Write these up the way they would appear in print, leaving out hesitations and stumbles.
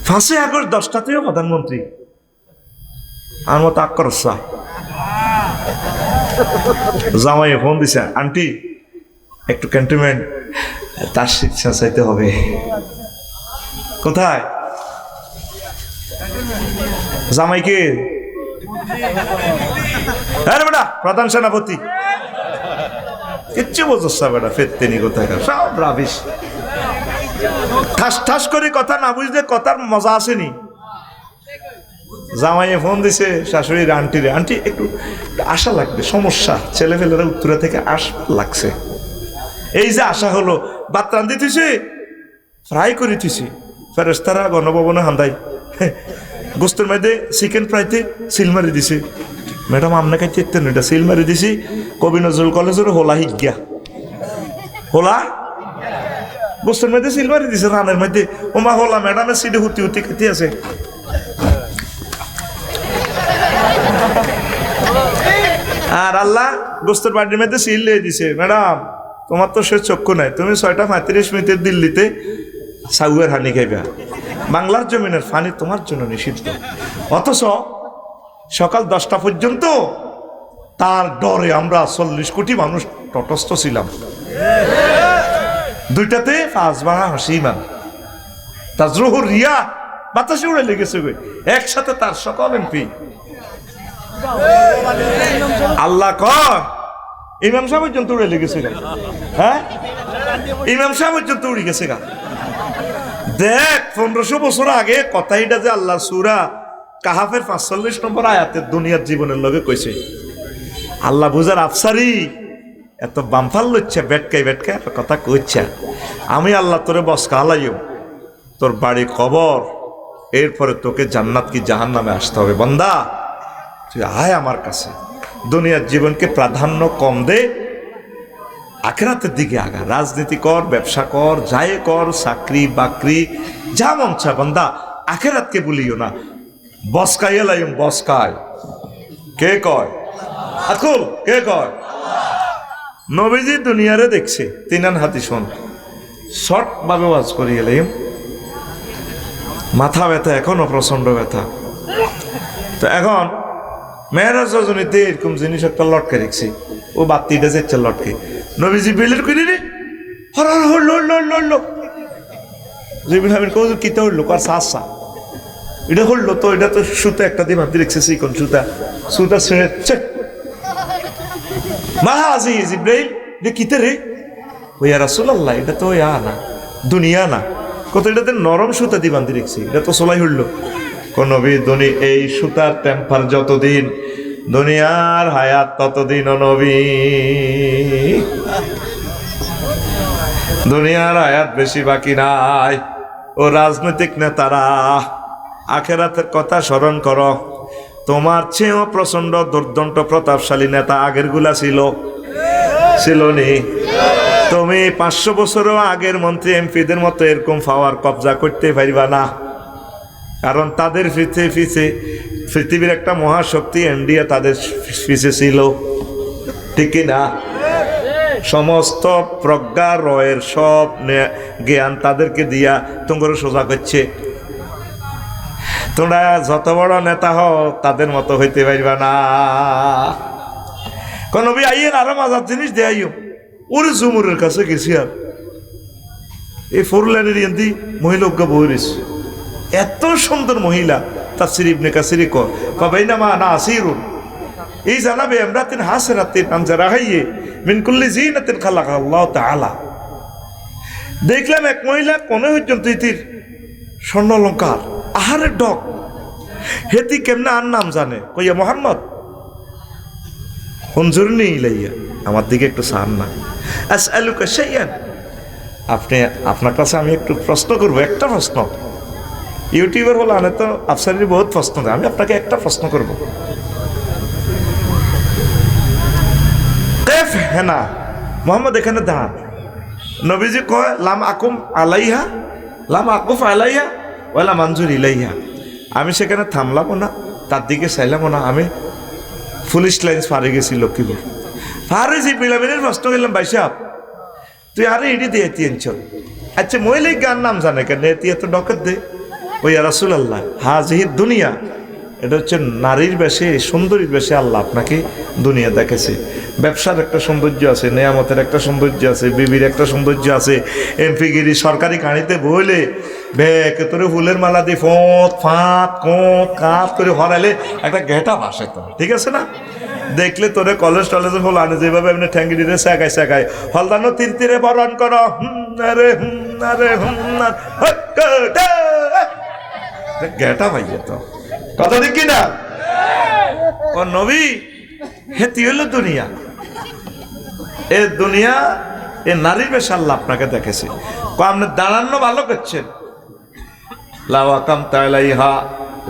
5ই August 10টাতেও প্রধানমন্ত্রী আমার মতো আক্রসা জামাই ফোন দিছে, আন্টি একটু ক্যান্টনমেন্ট তার শিক্ষা চাইতে হবে। কোথায় জামাইকে? আরে বেটা প্রধান সেনাপতি, কিচ্ছু বোঝস না বেটা, ফেরতেনি কোথায় সব রাবিশ। ঠাস ঠাস করে কথা না বুঝলে কথার মজা আসেনি। জামাইয়ে ফোন দিছে শাশুড়ির আন্টিরে, আন্টি একটু আশা লাগবে, সমস্যা, ছেলেফেলেরা উত্তরা থেকে আসবার লাগছে। এই যে আশা হলো, ভাত রান্ধি থুইছি, ফ্রাই করে থুইছি, ফেরেশতারা গণভবনে হান্দাই গোস্তের মধ্যে চিকেন ফ্রাইতে সিল মারি দিছে। ম্যাডাম আমনে খাইতে ইতেন, এটা সিল মারি দিছি কবি নজরুল কলেজের হোলা হিজ্ঞা, হোলা গোস্তের মধ্যে সিল মারি দিছে রানের মধ্যে। ওমা হোলা ম্যাডামের সিটে হুতি হুতি খেতে আছে। আর আল্লাহ গোস্তের বাড়ির মধ্যে সিল দিয়ে দিছে, ম্যাডাম তোমার তো সে চক্ষু নাই, তুমি 6:35 দিল্লিতে সাউয়ের হানি খাইবা, বাংলার জমিনের ফানি তোমার জন্য নিষিদ্ধ। অথচ সকাল 10টা পর্যন্ত তার ডরে আমরা 40 কোটি মানুষ তটস্থ ছিলাম। 2টাতে 5 বাড়া হাসিমান তাজরুহুর রিয়া বাতাসে উড়ে লেগেছে, একসাথে তার সকল এমপি। আল্লাহ কয় ইমাম সাহেব পর্যন্ত উড়ে লেগেছে গা, হ্যাঁ ইমাম সাহেব পর্যন্ত উড়ে গেছে গা। দেখ 1500 বছর আগে কথা, এটা যে আল্লাহ সূরা কাহাফের 45 নম্বর আয়াতের দুনিয়ার জীবনের লগে কইছে। আল্লাহ বুঝার আফসারি এত বামফাল লইছে, বেটকাই বেটকাই কথা কইছে। আমি আল্লাহ তোরে বসকা আলাইম, তোর বাড়ি কবর, এরপরে তোকে জান্নাত কি জাহান্নামে আসতে হবে। বান্দা তুই আয় আমার কাছে, দুনিয়ার জীবনকে প্রাধান্য কম দে, আখিরাতের দিকে আগা। রাজনীতি কর, ব্যবসা কর, যাই কর, চাকরি বাকরি যা মন চা, বান্দা আখিরাতকে ভুলিও না। বসকাই এলাইম, বসকায় কে কয়? আকুল কে কয়? নবীজি দুনিয়ারে দেখছে, 3 হাতি শোন, শর্ট ভাবে ওয়াজ করি এলাইম, মাথা ব্যথা, এখনো প্রচন্ড ব্যথা। তো এখন মেয়েরাজ রজনীতে এরকম জিনিস একটা লটকে রেখছি, ও বাত্তিটা যাচ্ছে লটকে, নবীজি বেলের করি রে হর হরল হরল জিবিন হামিন কৌজ কিতে হইল কার সাসা এটা হইল তো, এটা তো সুতা একটা দিয়ে ভাবতে রেখেছি, কোন সুতা, সুতা ছেড়ে মাহা আজি জিব্রাইল এটা কিতে রে? ওইয়া রাসূলুল্লাহ এটা তো ইয়া না, দুনিয়া না, কত এটাতে নরম সুতা দিয়ে বান্ধি রেখেছি, এটা তো সোলাই হইল। কোন নবী দুনি এই সুতার টেম্পার যতদিন, দুনিয়ার হায়াত ততদিন নবী, দুনিয়ার হায়াত বেশি বাকি নাই। ও রাজনৈতিক নেতারা, আখেরাতের কথা স্মরণ করো, তোমার চেয়েও প্রচন্ড দুর্দণ্ড প্রতাপশালী নেতা আগের গুলা ছিল নি? তুমি 500 বছরও আগের মন্ত্রী এমপিদের মতো এরকম পাওয়ার কবজা করতে পারবা না, কারণ তাদের পিছে পৃথিবীর একটা মহাশক্তি ইন্ডিয়া তাদের পিছে ছিল, ঠিক না? সমস্ত প্রজ্ঞা রয়ের সব জ্ঞান তাদেরকে দিয়া তোমরা সোজা করছে। তোমরা যত বড় নেতা হও তাদের মতো হইতে পারবা না। কোন নবী আইয়েন আরো মজার জিনিস দেয়াইও, ওর জুমুরের কাছে গেছি, আর এই 4 লাইনের ইন্দি মহিলা বহিরিস, এত সুন্দর মহিলা। তাফসীর ইবনে কাসির কবাইনামা না আসিরুন এই জানাবে আমরাতিন হাসরাতিন আনজারাহাইয়ে মিন কুল্লি জিনাতিন খালাকা আল্লাহ তাআলা। দেখলাম এক মহিলা কোন পর্যন্ত ইতির স্বর্ণ অলংকার, আহারে ডক, হেতি কেমনে আর নাম জানে, কইয়া মোহাম্মদ হুনজুরনি ইলাইয়া, আমার দিকে একটু সান না, আসআলুকা শাইআন, আপনার কাছে আমি একটু প্রশ্ন করবো, একটা প্রশ্ন। ইউটিউবার বলে আনে তো আফসারির বহুত প্রশ্ন দেয়, আমি আপনাকে একটা প্রশ্ন করব। হ্যাঁ না মোহাম্মদ এখানে দাঁড়ান, নবীজি কয় লাম আকুম আলাইহা, লাম আকুফ আলাইহা ওয়ালা মানজুর ইলাইহা, আমি সেখানে থামলামও না, তার দিকে চাইলামও না, আমি পুলিশ লাইন্স পারে গেছি লক্ষ্মীপুর, পারে যে বিলামিনের প্রশ্ন করলাম, ভাই সাহেব তুই আরে এটি দিয়ে এতি আনছ, আচ্ছা মহিলা গান নাম জানে কেন, এতি এত ডকের দে, ওই রাসূলুল্লাহ হাজিহি দুনিয়া, এটা হচ্ছে নারীর বেশে, সুন্দরীর বেশে আল্লাহ আপনাকে দুনিয়া দেখেছে। ব্যবসার একটা সৌন্দর্য আছে, নেয়ামতের একটা সৌন্দর্য আছে, বিবির একটা সৌন্দর্য আছে, এমপিগিরি সরকারি গাড়িতে বইলে বেকে তোরে ফুলের মালা দিয়ে ফোঁত ফাঁত কোঁত কাঁত করে হরাইলে একটা ঘেটা ভাসে তো, ঠিক আছে না? দেখলে তোরে কলেজ টলেজে হল আনে যেভাবে এমনি ঠ্যাঙ্গি দিতে শেখায় শেখায় হলদানো তীর তীরে বরণ করো ঘেটা ভাইয়া তো কথা দেখি না। ও নবী হেতি হলো দুনিয়া, এ দুনিয়া এ নারীর বেশ আল্লাহ আপনাকে দেখেছে। আপনি দাঁড়ানো ভালো করছেন, লাওয়াকাম তাইলাইহা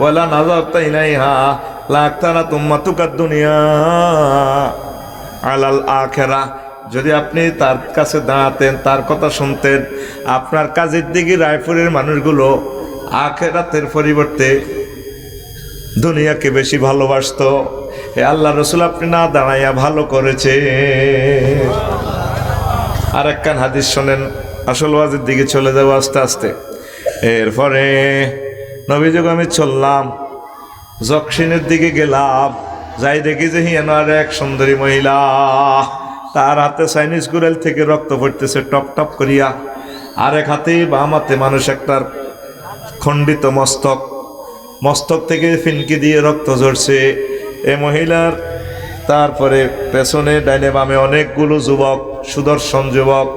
ওয়ালা নাযারতা ইলাইহা লাকতানা তুম্মাতুকাদ দুনিয়া আলাল আখিরাহ। যদি আপনি তার কাছে দাঁড়াতেন, তার কথা শুনতেন, আপনার কাজের দিকে রায়পুরের মানুষগুলো আখিরাতের পরিবর্তে দুনিয়াকে বেশি ভালোবাসতো। হে আল্লাহ রসুল, আপনি না দাঁড়াইয়া ভালো করেছে। আর একখান হাদিস শোনেন, আসল ওয়াজের দিকে চলে যাবো আস্তে আস্তে। এরপরে নবীযুগ আমি চললাম, জকশিনের দিকে গেলাম, যাই দেখি যে হিয়ানার এক সুন্দরী মহিলা, তার হাতে চাইনিজ গুড়াল থেকে রক্ত পড়তেছে টপ টপ করিয়া, আর এক হাতে বাম হাতে মানুষ একটার খণ্ডিত মস্তক, মস্তক থেকে ফিনকি দিয়ে রক্ত ঝরছে এ মহিলার। তারপরে পেছনে ডাইনে বামে অনেকগুলো যুবক, সুদর্শন যুবক,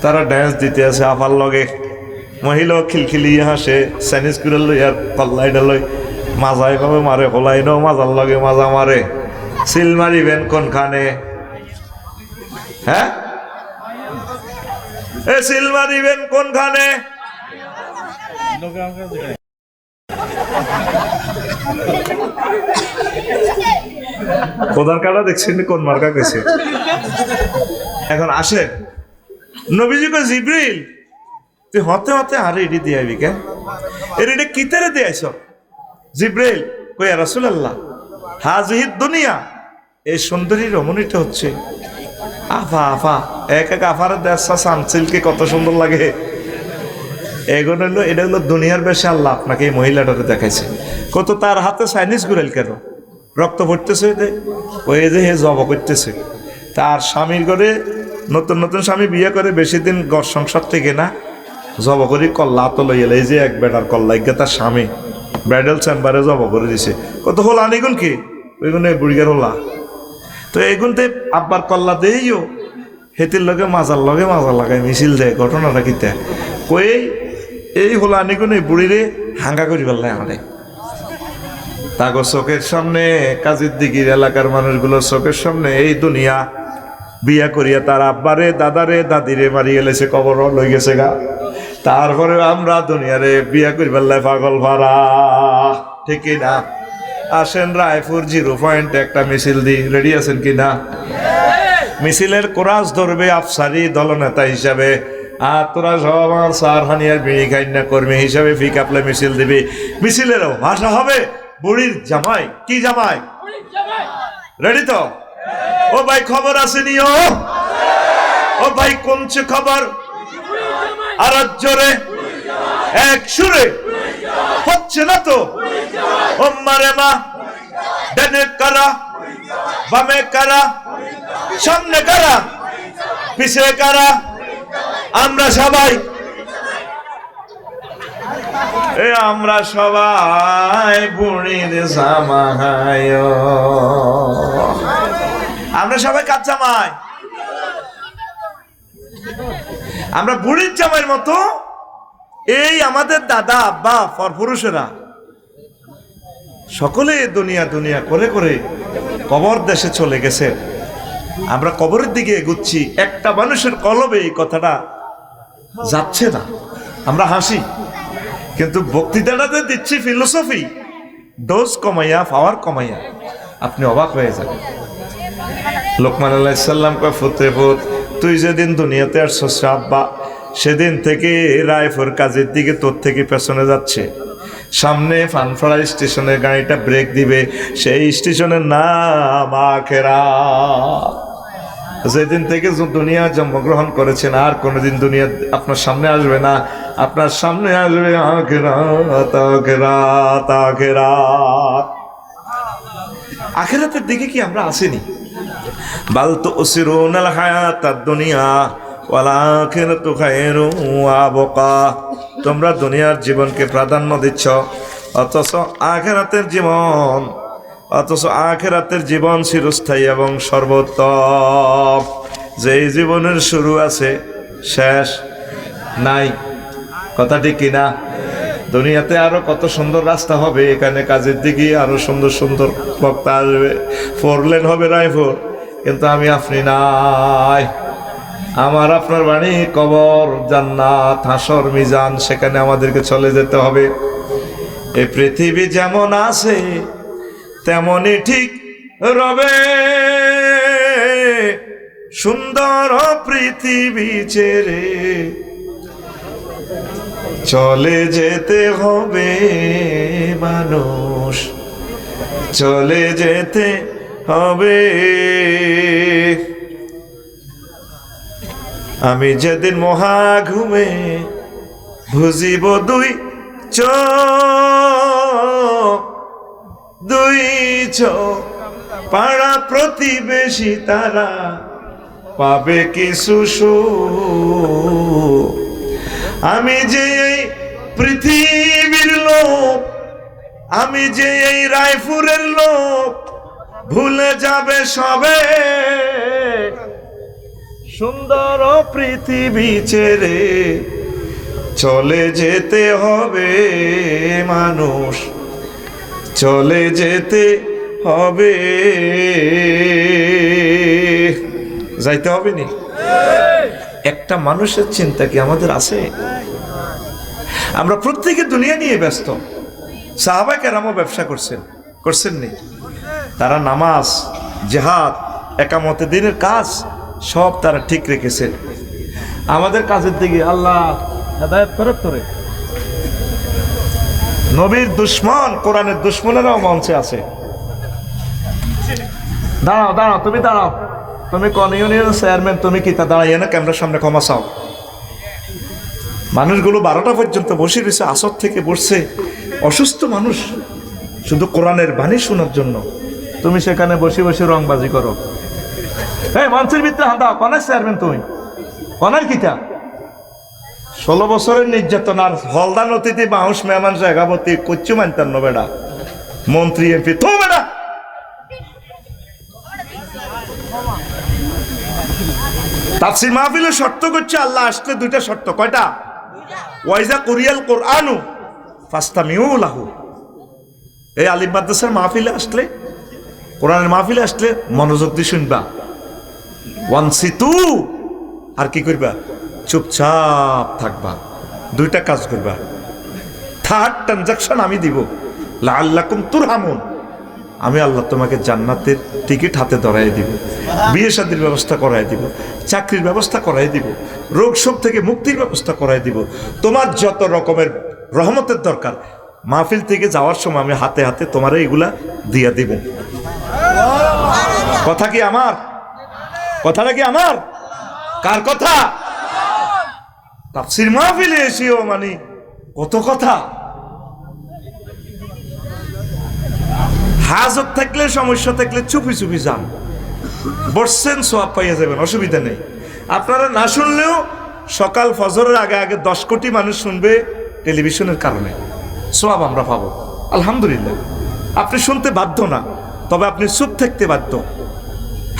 তারা ড্যান্স দিতে আছে আফার লগে। মহিলাও খিলখিলি হাসে, চাইনিজ কুড়াল লই আর কল্লাইটা লই মাজাই ভাবে মারে, হলাইনও মাজার লগে মাজা মারে। সিল মারিবেন কোনখানে? হ্যাঁ, এ সিল মারিবেন কোনখানে? প্রধান কাটা দেখছেন কোন মার্কা গেছে। এখন আসে নবীজি কই, জিবরিল তুই হতে হতে আরে এডি দিয়ে আইবি কেন? এটা কিতারে দিয়ে আইছ? জিবরিল কই, ইয়া রাসূলুল্লাহ হাজিহি দুনিয়া, এই সুন্দরী রমণীটা হচ্ছে আফা। আফা এক এক আফার দেশা সানসিলকে কত সুন্দর লাগে। এগুলো হলো, এটা হলো দুনিয়ার বেশে আল্লাহ আপনাকে এই মহিলাটাকে দেখাইছে। কত তার হাতে চাইনিজ গুড়াল কেন রক্ত পড়তেছে, ওই যে হে জব করতেছে। তার স্বামীর ঘরে নতুন নতুন স্বামী বিয়ে করে বেশি দিন ঘর সংসার থেকে না, জব করি কল্লা তো লই এলে, এই যে এক বেটার কল্লা ইগে তার স্বামী ব্রাইডাল চেম্বারে জব করে দিছে। কত হল আনিগুন কি ওইগুলো বুড়িগার হলা তো এগুনতে আব্বার কল্লা দেইও হেতির লগে মাজার লাগাই মিছিল দেয়। ঘটনাটা কিতা কই, এই হলো আনিগুন এই বুড়িরে হাঙ্গা করি পারলে আমাদের তাগো চোখের সামনে, কাজের দিকের এলাকার মানুষগুলোর চোখের সামনে এই দুনিয়া বিয়া করিয়া তার আব্বারে দাদারে দাদিরে মারি এলেছে, কবর লই গেছে গা। তারপরে আমরা দুনিয়ারে বিয়া করি পারলে পাগল ভাড়া, ঠিক না? আসেন রায়পুর 0 পয়েন্টে একটা মিছিল দি, রেডি আছেন কি না? মিছিলের কোরাস ধরবে আফসারি দলনেতা হিসাবে, আর তোরা সব আমার সার হানিয়ার বিড়ি খাইনা কর্মী হিসাবে ফিক আপলে মিছিল দিবি। মিছিলেরও ভাষা হবে বুড়ির জামাই। কি জামাই? রেডি তো? ও ভাই খবর আসেনি? ও ভাই কোনছে খবর? আর জোরে এক সুরে হচ্ছে না তো? ও মারে মা, ডানে কারা, বামে কারা, সামনে কারা, পিছে কারা? আমরা সবাই, আমরা সবাই বুড়ির জামাই। আমরা সবাই কার জামাই? আমরা বুড়ির জামাইয়ের মতো। এই আমাদের দাদা আব্বা পরপুরুষেরা সকলে দুনিয়া দুনিয়া করে করে কবর দেশে চলে গেছে। আমরা কবরের দিকে এগুচ্ছি, একটা মানুষের কলবে এই কথাটা যাচ্ছে না। আমরা হাসি, কিন্তু বক্তৃতাটাতে দিচ্ছি ফিলোসফি, ডোজ কমাইয়া পাওয়ার কমাইয়া। আপনি অবাক হয়ে যাবেন। লোকমান আলাইহিস সালাম কয়, ফুতে ফুত তুই যেদিন দুনিয়াতে আসছস আব্বা, সেদিন থেকে রায়পুর কাজের দিকে তোর থেকে পেছনে যাচ্ছে। সামনে ফানফাড়া স্টেশনের গাড়িটা ব্রেক দিবে, সেই স্টেশনের নাম আখিরাত। যেদিন থেকে দুনিয়া জন্মগ্রহণ করেছেন আর কোনোদিন দুনিয়া আপনার সামনে আসবে না। আপনার সামনে আসবে আখিরাত আখিরাত আখিরাত। আখিরাতের দিকে কি আমরা আসিনি? বাল তুসিরুনাল হায়াতাদ দুনিয়া ওয়াল আখিরাতু খায়রুন ওয়া আবকা। তোমরা দুনিয়ার জীবনকে প্রাধান্য দিচ্ছ, অথচ আখিরাতের জীবন চিরস্থায়ী এবং সর্বোত্তম। যেই জীবনের শুরু আছে শেষ নাই। কথা ঠিক কিনা? দুনিয়াতে আরো কত সুন্দর রাস্তা হবে, এখানে কাজের দিকে আরো সুন্দর সুন্দর বক্তা আসবে, 4 লেন হবে রায়পুর, কিন্তু আমি আপনি নাই। আমার আপনার বাড়ি কবর, জান্নাত, হাসর, মিজান, সেখানে আমাদেরকে চলে যেতে হবে। এই পৃথিবী যেমন আছে তেমনই ঠিক রবে, সুন্দর পৃথিবী ছেড়ে চলে যেতে হবে মানুষ, চলে যেতে হবে। আমি যেদিন মহা ঘুমে বুঝিব দুই চোখ, পাড়া প্রতিবেশী তারা পাবে কিছু সুখ। আমি যে এই পৃথিবীর লোক, আমি যে এই রায়পুরের লোক, ভুলে যাবে সবে, সুন্দর পৃথিবী ছেড়ে চলে যেতে হবে মানুষ, চলে যেতে হবে। যাইতে হবে নি? একটা মানুষের চিন্তা কি আমাদের আছে? আমরা প্রত্যেকে দুনিয়া নিয়ে ব্যস্ত। সাহাবা কেরামও ব্যবসা করছেন নি? তারা নামাজ, জিহাদ, একামতে দিনের কাজ সব তারা ঠিক রেখেছেন। আমাদের কাজের দিকে আল্লাহ হেদায়েত করে তোরে। নবীর দুশ্মন, কোরআনের দুশ্মনেরাও মঞ্চে আছে। দাঁড়াও, তুমি দাঁড়াও, তুমি কোন ইউনিয়নের চেয়ারম্যান, তুমি কি তা দাঁড়াইয়া না ক্যামেরার সামনে ক্ষমা চাও? মানুষগুলো 12টা পর্যন্ত বসে রয়েছে, আসর থেকে বসছে, অসুস্থ মানুষ, শুধু কোরআনের বাণী শোনার জন্য। তুমি সেখানে বসে বসে রংবাজি করো। এই মঞ্চের ভিতরে হাত দাও, কনের চেয়ারম্যান তুমি, কনের কিতা? 16 বছরের নির্যাতন আর হলদান অতিথি বাউস মেহমান জায়গাবতী কচ্ছু মানতেন না বেড়া, মন্ত্রী এমপি তো বেড়া। তাফসীর মাহফিলের শর্ত করছে আল্লাহ আসলে 2টা শর্ত। কয়টা? ওয়াইজা কুরিয়াল কোরআনু ফাস্তামিউ লাহু। এই আলিম মাদ্রাসার মাহফিলে আসলে, কোরআনের মাহফিলে আসলে মনোযোগ দিয়ে শুনবা। ওয়ানসিতু, আর কি করবা? চুপচাপ থাকবা। 2টা কাজ করবা। থার্ড ট্রানজাকশন আমি দিব, লাআল্লাকুম তুরহামুন। আমি আল্লাহ তোমাকে জান্নাতের টিকিট হাতে ধরাই দিব, বিয়ে শাদীর ব্যবস্থা করাই দিব, চাকরির ব্যবস্থা করাই দিব, রোগ শোক থেকে মুক্তির ব্যবস্থা করাই দিব। তোমার যত রকমের রহমতের দরকার, মাহফিল থেকে যাওয়ার সময় আমি হাতে হাতে তোমার এগুলা দিয়া দিব। কথা কি আমার? কথাটা কি আমার? কার কথা? তাফসীর মাহফিলে এসেও মানে কত কথা। হাজত থাকলে, সমস্যা থাকলে চুপি চুপি যান, বসছেন সওয়াব পাইয়া যাবেন, অসুবিধা নেই। আপনারা না শুনলেও সকাল ফজরের আগে আগে 10 কোটি মানুষ শুনবে টেলিভিশনের কারণে, সওয়াব আমরা পাবো আলহামদুলিল্লাহ। আপনি শুনতে বাধ্য না, তবে আপনি চুপ থাকতে বাধ্য।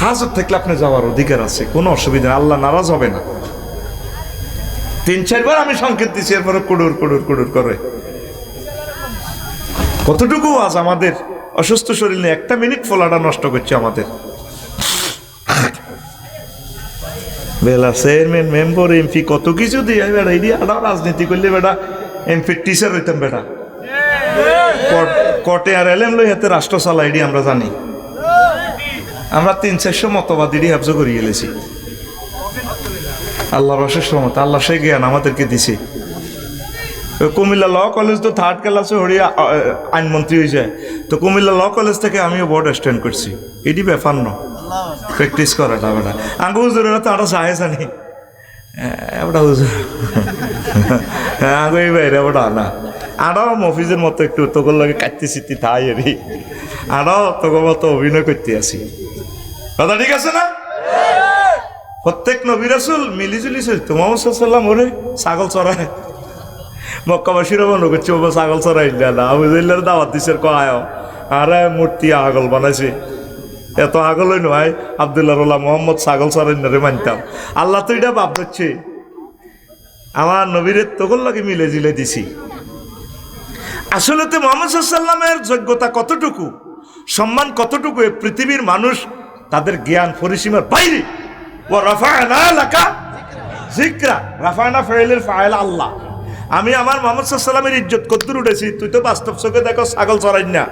হাজত থাকলে আপনি যাওয়ার অধিকার আছে, কোনো অসুবিধা নেই, আল্লাহ নারাজ হবে না। 3-4 বার আমি সংকেত দিচ্ছি, এরপরে কুড়ুর কুড়ুর কুড়ুর করে। কতটুকু আজ আমাদের অসুস্থ শরীর নিয়ে 1 মিনিট ফলাটা নষ্ট করছে আমাদের। বেলা চেয়ারম্যান, মেম্বার, এমপি কত কিছু দিয়ে বেড়া, এই আড়াও রাজনীতি করলে বেড়া এমপি টিচার হইতাম বেড়া। কোর্টে আর এলএম লই হাতে রাষ্ট্র চালা, এটি আমরা জানি। আমরা 300-400 মতবাদী হাফজ করিয়ে গেলেছি। আল্লাহর অশেষ রহমত, আল্লাহ সেই জ্ঞান আমাদেরকে দিছে। কুমিল্লা ল কলেজ তো 3rd ক্লাসে হরিয়া আইনমন্ত্রী হয়ে যায়, তো কুমিল্লা ল কলেজ থেকে আমিও বোর্ড স্ট্যান্ড করছি। এটি ব্যাপার ন, প্র্যাকটিস করাটা বেটা আঙ্গুজুরেরা তো আরো চাহে জানি। এবার আগে বাইরে এবার না আরও মফিজের মতো একটু তোর লাগে কাটতে চিত্তি তাই এরি আরও তোর মতো অভিনয় করতে আসি কথা ঠিক আছে না প্রত্যেক নবী রাসূল মিলিজুলি চলতো মোহাম্মদ সাল্লাল্লাহু ওরে ছাগল চড়ায় মক্কাবাসীরা মনে করছে ও ছাগল চড়াই না আবুজাইলের দাওয়াত দিছে কয় আরে মূর্তি আগল বানাইছে এত আগলই নয় আব্দুল্লাহ মোহাম্মদ ছাগল চড়াই না রে মানতাম আল্লাহ তো এটা বাপ দিচ্ছে আমার নবীরে তখন লাগে মিলে জিলে দিছি আসলে তো মোহাম্মদ সাল্লামের যোগ্যতা কতটুকু সম্মান কতটুকু এই পৃথিবীর মানুষ তাদের জ্ঞান পরিসীমার বাইরে ও রাফা'না লাকা যিকরা রাফা'না ফাইলের ফাইল আল্লাহ আমি আমার মোহাম্মদ সাল্লামের ইজ্জত কতদূর উঠেছি তুই তো বাস্তব চোখে দেখো ছাগল চড়াই না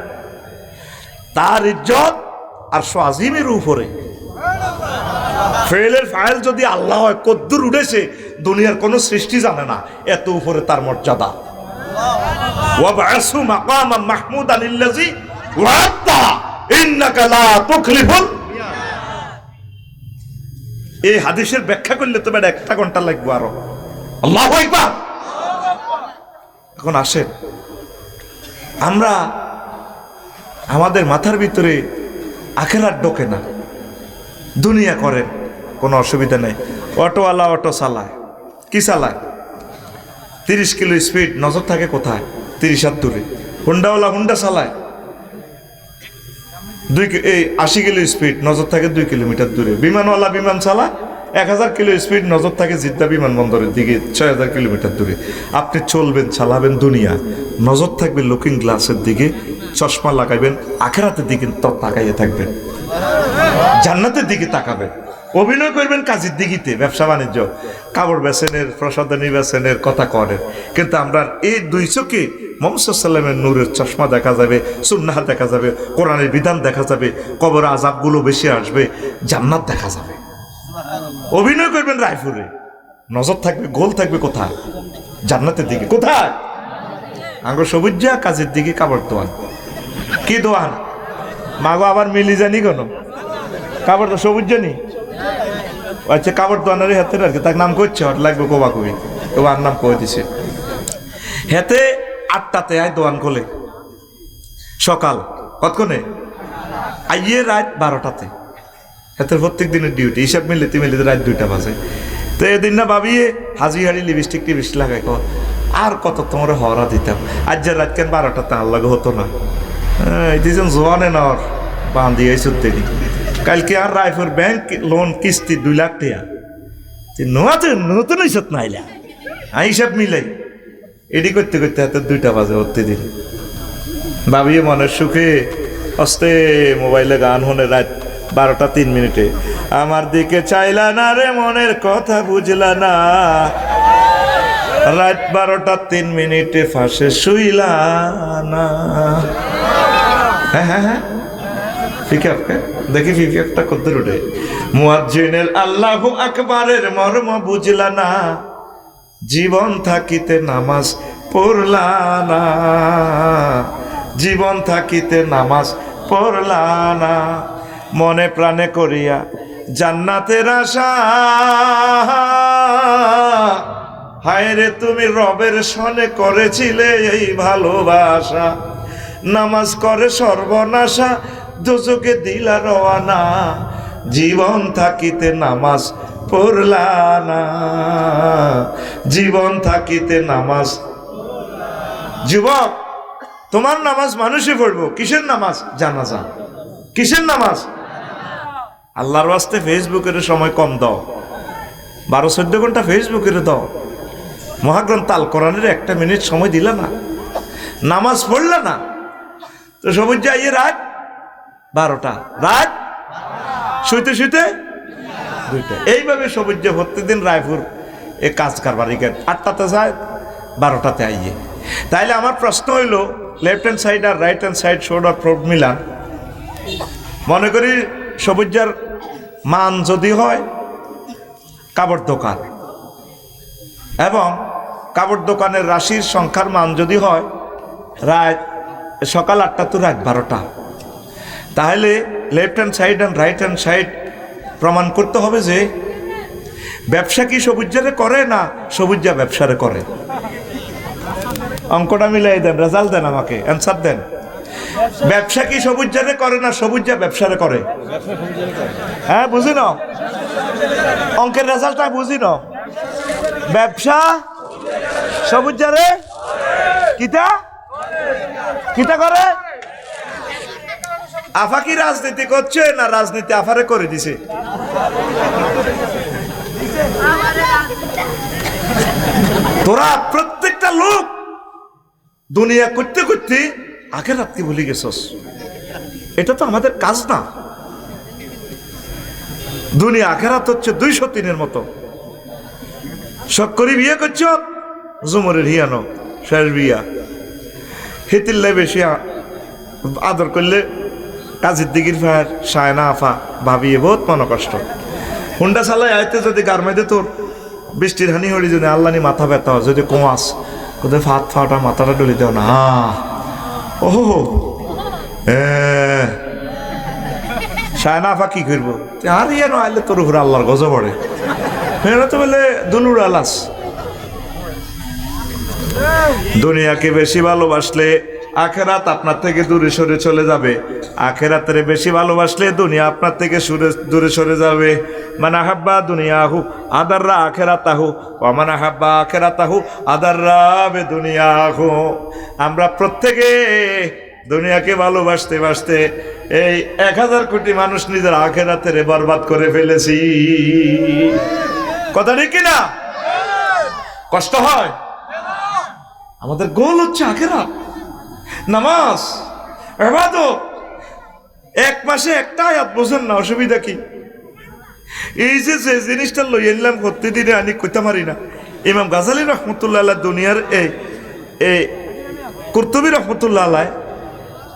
তার ইজ্জত আর আজিমের উপরে ফাইলের ফাইল যদি আল্লাহ হয় কতদূর উঠেছে দুনিয়ার কোন সৃষ্টি জানে না এত উপরে তার মর্যাদা ওয়া বা'সু মাকামান মাহমুদান আল্লাযী ওয়া'তা ইন্নাকা লা তুখলিফুল এই হাদিসের ব্যাখ্যা করলে তো বেটা 1 ঘন্টা লাগবে আরো আল্লাহু আকবার এখন আসেন আমরা আমাদের মাথার ভিতরে আখিরাত ঢোকে না দুনিয়া করেন কোনো অসুবিধা নেই অটোওয়ালা অটো চালায় কি চালায় 30 কিলো স্পিড নজর থাকে কোথায় 30 হাত দূরে হুন্ডাওয়ালা হুন্ডা চালায় 80 কিলো স্পিড নজর থাকে 2 কিলোমিটার দূরে বিমানওয়ালা বিমান চালায় 1000 কিলো স্পিড নজর থাকে জিদ্দা বিমানবন্দরের দিকে 6000 কিলোমিটার দূরে আপনি চলবেন চালাবেন দুনিয়া নজর থাকবে লুকিং গ্লাসের দিকে চশমা লাগাইবেন আখিরাতের দিকে তাকাইয়ে থাকবেন জান্নাতের দিকে তাকাবেন অভিনয় করবেন কাজের দিকিতে ব্যবসা বাণিজ্য কাপড় বেচেনের প্রসাধনী বেচেনের কথা করেন কিন্তু আমরা এই দুই চোখে মুহাম্মদ সাল্লাল্লাহু আলাইহি নূরের চশমা দেখা যাবে সুন্নাহ দেখা যাবে কোরআনের বিধান দেখা যাবে কবর আযাবগুলো বেশি আসবে জান্নাত দেখা যাবে অভিনয় করবেন রায়পুরে নজর থাকবে গোল থাকবে কোথায় জান্নাতের দিকে কোথায় আঙ্গুর সবুজা কাজের দিকে কাপড় দোয়ান কি দোয়ান মাগো আবার মিলি জানি কেন কাপড় তো সবুজ জানি আচ্ছা কাপড় দোয়ানের হাতে আর কি তার নাম করছে হট লাগবে কোবা কবি আর নাম কয়ে দিছে হেতে 8টাতে আয় দোয়ান খোলে সকাল কতক্ষণে আইয়ে রাত 12টাতে হেতে প্রত্যেক দিনের ডিউটি হিসাব মিলিতে রাত 2টা বাজে তো এদিন না ভাবিয়ে হাজি হাড়ি লিপস্টিক টিপস্টিক লাগাই আর কত তোমার হরা দিতাম আজ যে রাত কেন 12টাতে আর লাগে হতো না দিয়েছেন জোয়ানে নর বাঁধিয়ে দেরি কালকে আর রায়পুর ব্যাংক লোন কিস্তি 2 লাখ টাকা নতুন হিসাব নাইলা হিসাব মিলাই এডি করতে করতে হাতে 2টা বাজে হতে দিন ভাবিয়ে মনের সুখে হস্তে মোবাইলে গান হনে রাত 12টা 3 মিনিটে আমার দিকে চাইলা না রে মনের কথা বুঝলা না রাত 12টা 3 মিনিটে ফাঁসে শুইলা না হ্যাঁ দেখি ফিফিয়াফটা কদ্দুর উঠে মুয়াজ্জিনের আল্লাহু আকবারের মর্ম বুঝলা না জীবন থাকিতে নামাজ পড়লা না জীবন থাকিতে নামাজ পড়লা না মনে প্রাণে করিয়া জান্নাতের আশা হায় রে তুমি রবের সনে করেছিলে এই ভালোবাসা নামাজ করে সর্বনাশা দোজকে দিলা রওয়ানা জীবন থাকিতে নামাজ পড়লা না জীবন থাকিতে নামাজ যুবক তোমার নামাজ মানুষে পড়বো কিসের নামাজ জানাজা কিসের নামাজ আল্লাহর ওয়াস্তে ফেসবুকের সময় কম দাও 12-14 ঘন্টা ফেসবুকের দাও মহাগ্রন্থ আল কোরআনের 1 মিনিট সময় দিলা না নামাজ পড়লা না তো সবুজ যাইয়ে রাত 12টা রাত শুইতে শুইতে 2টা এইভাবে সবুজ প্রত্যেকদিন রায়পুর এ কাজ কারবারি 8টাতে যায় 12টাতে আইয়ে তাইলে আমার প্রশ্ন হইল লেফট হ্যান্ড সাইড আর রাইট হ্যান্ড সাইড শোল্ডার প্রোড মিলান মনে করি সবুজার মান যদি হয় কাপড় দোকান এবং কাপড় দোকানের রাশির সংখ্যার মান যদি হয় রাত সকাল 8টা তো রাত 12টা তাহলে left hand side and right hand side প্রমাণ করতে হবে যে ব্যবসা কি সবুজারে করে না সবুজা ব্যবসারে করে? অঙ্কটা মিলাই দেন, রেজাল্ট দেন, আমাকে অ্যান্সার দেন। ব্যবসা কি সবুজারে করে না সবুজা ব্যবসারে করে? হ্যাঁ, বুঝি না, অঙ্কের রেজাল্টটা বুঝি না। ব্যবসা সবুজারে কিতা কিতা করে? আফা কি রাজনীতি করছে না রাজনীতি আফারে করে দিছে? তোরা প্রত্যেকটা লোক দুনিয়া করতে করতে আখিরাত কি ভুলে গেছস। এটা তো আমাদের কাজ না। দুনিয়া আখিরাত হচ্ছে 203-এর মতো। শখ করি বিয়ে করছ, জুমরের হিয়ানো শেষ বিয়া, হিতিল্লে বেশি আদর করলে কাজের দিকির ফায়ার সায়না আফা ভাবিয়ে বহুত মনে কষ্ট। হুন্ডা চালাই আইতে যদি গারমাইতে তোর বৃষ্টির হানি হলি যদি আল্লানি মাথা ব্যথা হয়, যদি কোয়াস কোথায় ফাট ফাটা মাথাটা ডলি দেও না, ওহো সায়না আফা কি করবো? আর ইয়ে নইলে তোর উপরে আল্লাহর গজব পড়ে। ফেরা তো বলে দুনুর আলাস। দুনিয়াকে বেশি ভালোবাসলে আখেরাত আপনার থেকে দূরে সরে চলে যাবে। আখেরাতের বেশি ভালোবাসলে দুনিয়া আপনার থেকে দূরে সরে যাবে। মান আহাব্বা দুনিয়াহু আদাররা আখেরাতাহু ওয়া মান আহাব্বা আখেরাতাহু আদাররা বিদুনিয়াহু। আমরা প্রত্যেকে দুনিয়াকে ভালোবাসতে বাসতে এই 1000 কোটি মানুষ নিজের আখেরাতের বরবাদ করে ফেলেছি। কথা ঠিক কিনা? কষ্ট হয়। আমাদের গোল হচ্ছে আখেরাত, নামাজ, ইবাদত। এক মাসে একটা আয়াত বোঝেন না, অসুবিধা কি? এই যে জিনিসটা লই এলাম প্রতিদিনে আনি কইতে পারি না। ইমাম গাজালি রহমতুল্লাহ আলাইহ দুনিয়ার এই কুরতুবী রহমতুল্লাহ আলাইহ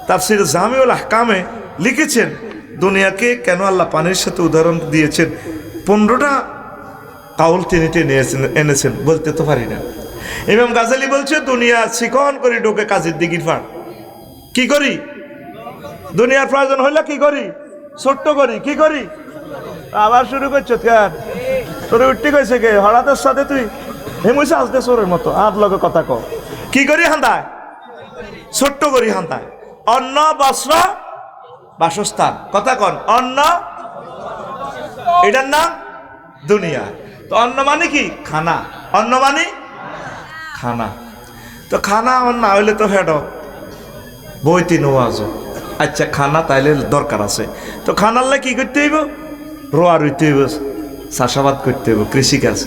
তাফসীর জামিউল আহকামে লিখেছেন দুনিয়াকে কেন আল্লাহ পানির সাথে উদাহরণ দিয়েছেন। 15টা কাউল তিনি টেনে এনেছেন, বলতে তো পারি না। ইমাম গাজালি বলছে দুনিয়া চিকন করে ঢোকে কাজের দিকির ফাড়। কি করি? দুনিয়ার প্রয়োজন হইলে কি করি? ছোট্ট করি। কি করি? আবার শুরু করছো কেন? তোর উঠতে কইছে কে? হঠাৎের সাথে তুই হেমুছে আসতে চোরের মতো আর লগে কথা কও। কি করি? হান্দায় ছোট্ট করি, হান্দায় অন্ন বস্ত্র বাসস্থান। কথা কন, অন্ন, এটার নাম দুনিয়া। তো অন্ন মানে কি? খানা। অন্ন মানে খানা। তো খানা আমার না হইলে তো হেড বইতি নোয়াজ। আচ্ছা খানা তাইলে দরকার আছে। তো খানারলে কি করতে হইব? রোয়া রইতে হইব, চাষাবাদ করতে হইব, কৃষিকাজ।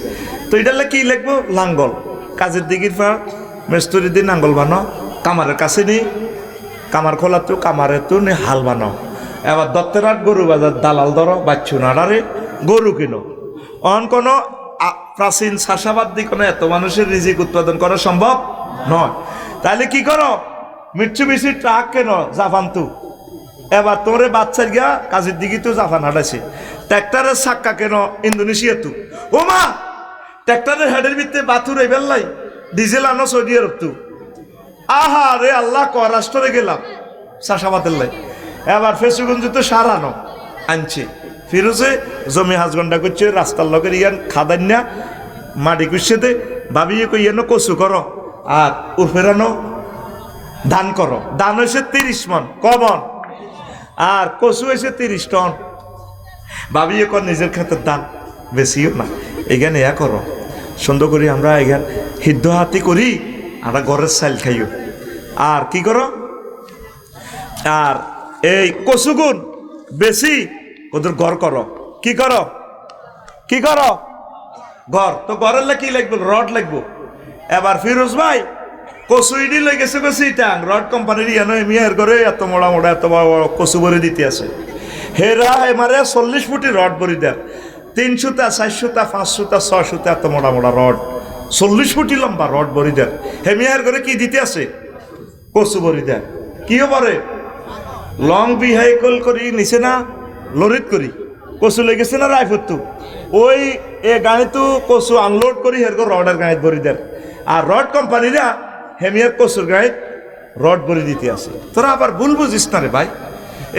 তো এটালে কি লিখবো? লাঙ্গল। কাজের দিকির পর মেস্তরি দিয়ে নাঙ্গল বানো, কামারের কাছে নি কামার খোলা তো কামারে তো নি হাল বানো। এবার দত্তেরাট গরু বাজার দালাল ধরো, বাচ্চু নাড়ারে গরু কিনো। অন কোনো প্রাচীন চাষাবাদ দিয়ে কোনো এত মানুষের রিজিক উৎপাদন করা সম্ভব নয়। তাহলে কি করো? মিট্ছু বেশি ট্রাক কেন জাপান তু। এবার তোরে বাচ্চার গিয়া কাজের দিকে তো জাপান হাঁটাইছে। ট্র্যাক্টরের চাক্কা কেন ইন্দোনেশিয়া তু। ও মা, ট্র্যাক্টরের হেডের ভিতরে বাথুর এই বেল্লাই ডিজেল আনো সৌদি আরব তু। আহা রে আল্লাহ, রাষ্ট্রে গেলাম চাষাবাদের লাই। এবার ফেসুগঞ্জ তো সার আনো আনছে। ফিরোজে জমি হাজগন্ডা করছে, রাস্তার লগের ইয়ান খাদান্যা মাটি কুষেতে ভাবিয়ে কই ইয়ানো কচু করো আর উফেরানো ধান করো। ধান হয়েছে 30 মন কমন, আর কচু হয়েছে 30 টন। ভাবিয়ে কর নিজের ক্ষেতের ধান বেশিও না, এখানে ইয়া করো সুন্দর করি আমরা এখান সিদ্ধ হাতি করি, আমরা ঘরের চাল খাইও। আর কি করো? আর এই কচুগুন বেশি ওদের ঘর করো। কি করো? কি করো? ঘর। তো ঘরের কি লাগবে? রড লাগবো। এবার ফিরোজ ভাই কচু ইডি লেগেছে বেশিটাং রড কোম্পানির ইয়ানো মিয়ার করে এত মোড়া মোড়া এত বড় বড় কচু ভরে দিতে আছে। হেরা এমারে 40 ফুটি রড ভরি দেন, 3 সুতা 4 সুতা 5 সুতা 6 সুতা এত মোড়া মোড়া রড, 40 ফুটি লম্বা রড ভরি দেন। হে মিয়ার করে কি দিতে আছে? কচু ভরি দেন। কিও পরে লং ভেহিকল করি নিছে না লরিত করি কচু লেগেছে না রায়পুর ওই এ গাড়ি তো কচু আনলোড করি হেরকম রডের গাড়িত ভরি দেন। আর রড কোম্পানিরা হেমিয়ার কচুর গাড়িত রড ভরি দিতে আছে। তোরা আবার ভুল বুঝিস না রে ভাই,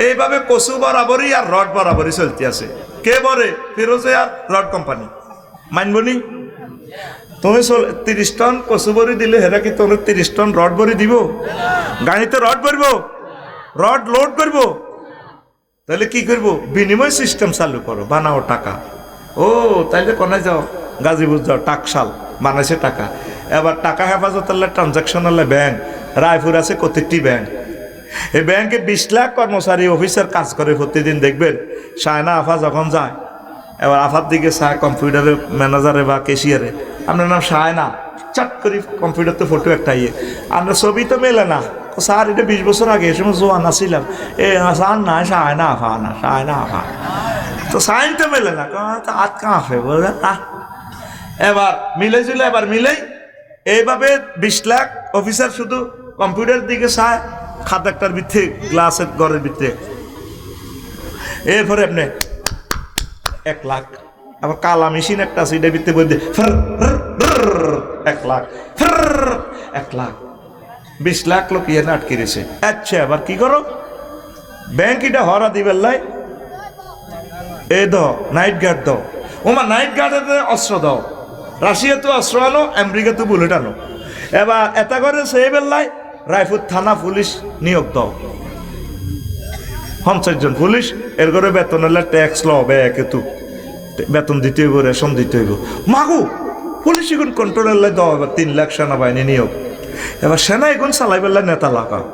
এইভাবে কচু বরাবরই আর রড বরাবরই চলতে আছে। কে বলে? ফিরোজে আর রড কোম্পানি। মানবনি? তুমি 30 টন কচু বড়ি দিলে হেরা কি তোর 30 টন রড বড়ি দিব? গাড়িতে রড ভরব, রড লোড করব, তাহলে কি করব? বিনিময় সিস্টেম চালু করো, বানাও টাকা। ও তাইলে কোনায় যাও? গাজীপুর যাও, টাকশাল বানাইছে টাকা। এবার টাকা হেফাজত ট্রানজাকশন ব্যাংক রায়পুর আছে কতটি ব্যাংক। এই ব্যাংকে 20 লাখ কর্মচারী অফিসার কাজ করে প্রতিদিন। দেখবেন সায়না আফা যখন যায়, এবার আফার দিকে চায় কম্পিউটারের ম্যানেজারে বা কেশিয়ারে, আপনার নাম সায়না, চট করি কম্পিউটার তো ফটো একটা ইয়ে, আপনার ছবি তো মেলে না। স্যার এটা 20 বছর আগে এ সময় জোয়ান আসছিলাম। স্যার না সায়না আফা, না সায়না আফা, তো সাইন তো মেলে না, হাত কাঁপে বলে না। এবার মিলে জুলে এবার মিলেই এইভাবে 20 লাখ অফিসার শুধু কম্পিউটার দিকে চায়, খাত একটার ভিত্তি গ্লাসের ঘরের ভিত্তি। এরপরে আপনি 1 লাখ, আবার কালা মেশিন একটা আছে এটার ভিত্তি বই দিয়ে 1 লাখ 1 লাখ 20 লাখ লোক ইয়ে আটকে রয়েছে। আচ্ছা এবার কি করো? ব্যাংক এটা হরা দিবেন লাই, এ দাও নাইট গার্ড দাও, ওমা নাইট গার্ডের অস্ত্র দাও, রাশিয়া তো অস্ত্র আনো, আমেরিকা তো বুলেট আনো। এবার এটা করে সেই বেলায় রায়পুর থানা পুলিশ নিয়োগ দাও, 50 জন পুলিশ। এর করে বেতন হলে ট্যাক্স লবে, একেতু বেতন দিতে হইব, রেশন দিতে হইব। মাগু পুলিশ এখন কন্ট্রোলের দাও, এবার 3 লাখ সেনাবাহিনী নিয়োগ। এবার সেনা এখন চালাই বেলায় নেতা লাগাও,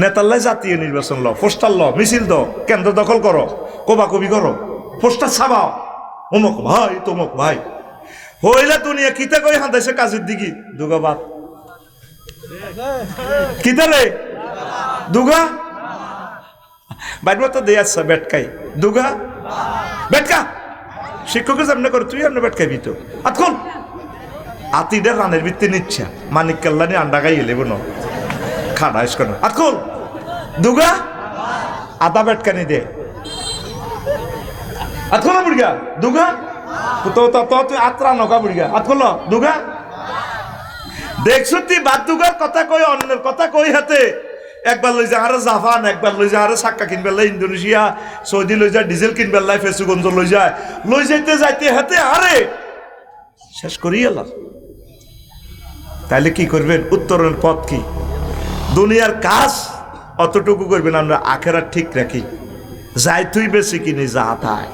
নেতাল্লাই জাতীয় নির্বাচন ল, পোস্টার ল, মিছিল দাও, কেন্দ্র দখল করো, কবি করো, পোস্টার ছাপাও, অমুক ভাই তমুক ভাই। হইলে দুনিয়া কিতা কই হাঁদাইছে কাজের দিকে দুগাবাদ কিতা রে দুগা বাইরে তো দিয়ে আসছে বেটকাই দুগা বেটকা শিক্ষকের সামনে করে তুই আপনি বেটকাইবি তো আতখন আতিটা রানের ভিত্তি নিচ্ছা মানিক কাল্লানি আন্ডা গাই এলে বোন খাড়াইস কেন আতখন দুগা আদা বেটকানি দে আতখন বুড়িয়া দুগা তো তুই আত্রা নকা বুড়িয়া আতখন দুগা দেখছো তুই বাদ দুগার কথা কই অন্যের কথা কই হাতে একবার লই যা আরে জাপান একবার লই যা আরে সাক্কা কিনবেলাই ইন্দোনেশিয়া সৌদি লই যা ডিজেল কিনবেলাই ফেসুগঞ্জ লই যাইতে যাইতে হাতে আরে শেষ করি এলাম। তাহলে কি করবেন? উত্তরের পথ কি? দুনিয়ার কাজ অতটুকু করবেন আমরা আখেরাত ঠিক রাখি, যাই তুই বেশি কিনি যা তাই।